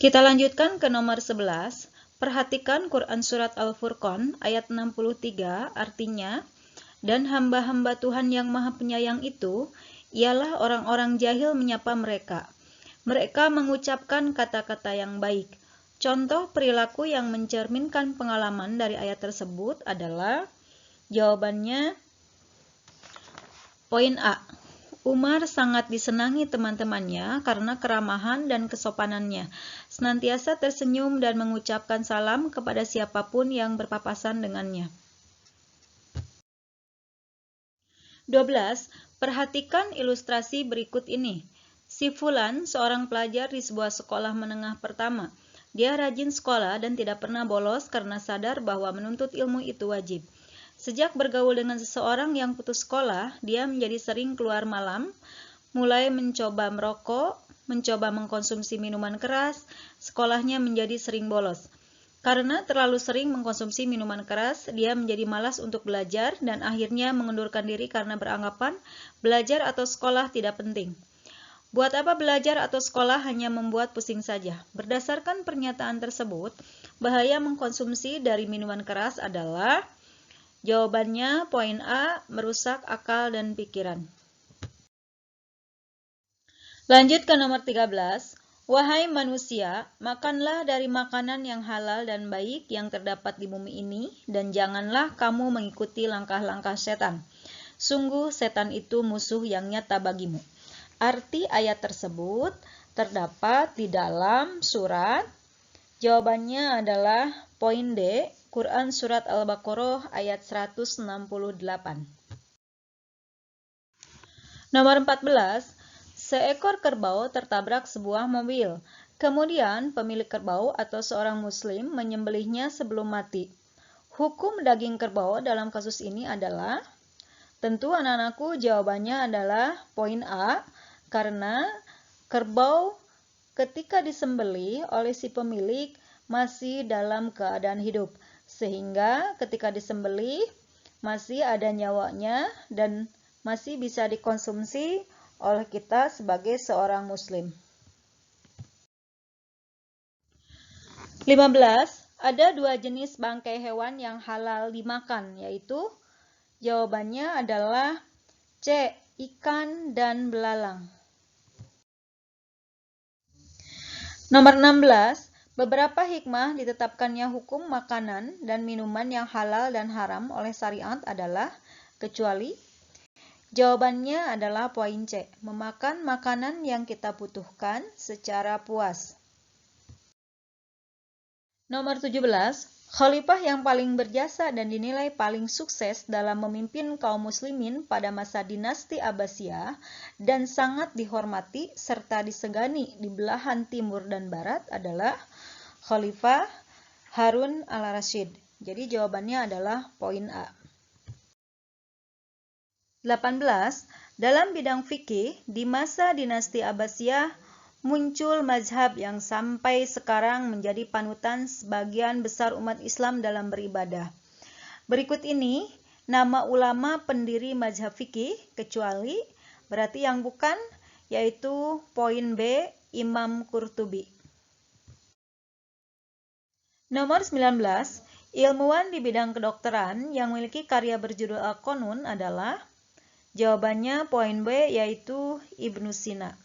Kita lanjutkan ke nomor 11. Perhatikan Quran Surat Al-Furqan ayat 63, artinya, dan hamba-hamba Tuhan yang Maha Penyayang itu, ialah orang-orang jahil menyapa mereka. Mereka mengucapkan kata-kata yang baik. Contoh perilaku yang mencerminkan pengalaman dari ayat tersebut adalah, jawabannya, poin A. Umar sangat disenangi teman-temannya karena keramahan dan kesopanannya. Senantiasa tersenyum dan mengucapkan salam kepada siapapun yang berpapasan dengannya. 12. Perhatikan ilustrasi berikut ini. Si Fulan, seorang pelajar di sebuah sekolah menengah pertama. Dia rajin sekolah dan tidak pernah bolos karena sadar bahwa menuntut ilmu itu wajib. Sejak bergaul dengan seseorang yang putus sekolah, dia menjadi sering keluar malam, mulai mencoba merokok, mencoba mengkonsumsi minuman keras, sekolahnya menjadi sering bolos. Karena terlalu sering mengkonsumsi minuman keras, dia menjadi malas untuk belajar dan akhirnya mengundurkan diri karena beranggapan belajar atau sekolah tidak penting. Buat apa belajar atau sekolah hanya membuat pusing saja? Berdasarkan pernyataan tersebut, bahaya mengkonsumsi dari minuman keras adalah, jawabannya poin A, merusak akal dan pikiran. Lanjut ke nomor 13. Wahai manusia, makanlah dari makanan yang halal dan baik yang terdapat di bumi ini, dan janganlah kamu mengikuti langkah-langkah setan. Sungguh setan itu musuh yang nyata bagimu. Arti ayat tersebut terdapat di dalam surat, jawabannya adalah poin D, Quran Surat Al-Baqarah ayat 168. Nomor 14. Seekor kerbau tertabrak sebuah mobil. Kemudian pemilik kerbau atau seorang muslim menyembelihnya sebelum mati. Hukum daging kerbau dalam kasus ini adalah, tentu anak-anakku jawabannya adalah poin A, karena kerbau ketika disembelih oleh si pemilik masih dalam keadaan hidup, sehingga ketika disembelih masih ada nyawanya dan masih bisa dikonsumsi oleh kita sebagai seorang muslim. 15. Ada dua jenis bangkai hewan yang halal dimakan, yaitu, jawabannya adalah C, ikan dan belalang. Nomor 16. Beberapa hikmah ditetapkannya hukum makanan dan minuman yang halal dan haram oleh syariat adalah, kecuali, jawabannya adalah poin C, memakan makanan yang kita butuhkan secara puas. Nomor 17. Khalifah yang paling berjasa dan dinilai paling sukses dalam memimpin kaum muslimin pada masa dinasti Abbasiyah dan sangat dihormati serta disegani di belahan timur dan barat adalah Khalifah Harun al-Rasyid. Jadi jawabannya adalah poin A. 18. Dalam bidang fikih, di masa dinasti Abbasiyah muncul mazhab yang sampai sekarang menjadi panutan sebagian besar umat Islam dalam beribadah. Berikut ini nama ulama pendiri mazhab fikih, kecuali, berarti yang bukan, yaitu poin B, Imam Qurtubi. Nomor 19. Ilmuwan di bidang kedokteran yang memiliki karya berjudul Al-Qanun adalah, jawabannya poin B, yaitu Ibnu Sina.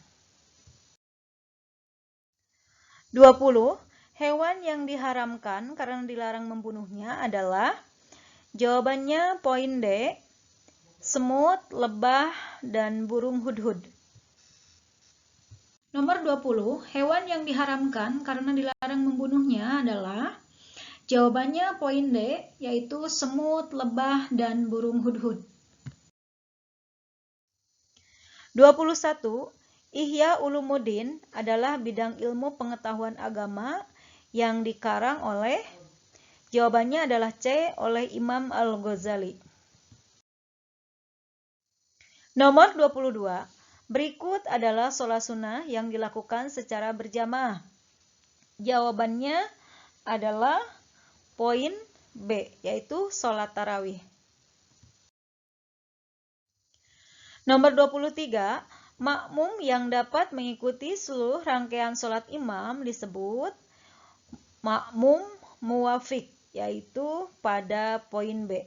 20. Hewan yang diharamkan karena dilarang membunuhnya adalah, jawabannya poin D, semut, lebah, dan burung hudhud. Nomor 20. Hewan yang diharamkan karena dilarang membunuhnya adalah, jawabannya poin D, yaitu semut, lebah, dan burung hudhud. 21. Ihya Ulumuddin adalah bidang ilmu pengetahuan agama yang dikarang oleh, jawabannya adalah C, oleh Imam Al-Ghazali. Nomor 22. Berikut adalah sholat sunnah yang dilakukan secara berjamaah. Jawabannya adalah poin B, yaitu sholat tarawih. Nomor 23. Makmum yang dapat mengikuti seluruh rangkaian sholat imam disebut makmum muwafiq, yaitu pada poin B.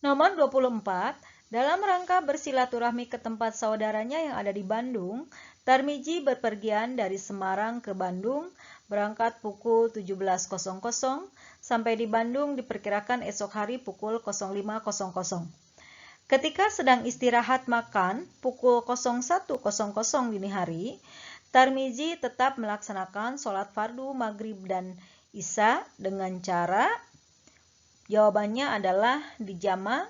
Nomor 24, dalam rangka bersilaturahmi ke tempat saudaranya yang ada di Bandung, Tarmizi berpergian dari Semarang ke Bandung, berangkat pukul 17.00 sampai di Bandung diperkirakan esok hari pukul 05.00. Ketika sedang istirahat makan pukul 01.00 dini hari, Tarmizi tetap melaksanakan sholat fardu maghrib dan isya dengan cara, jawabannya adalah di jama'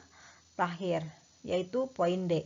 takhir, yaitu poin D.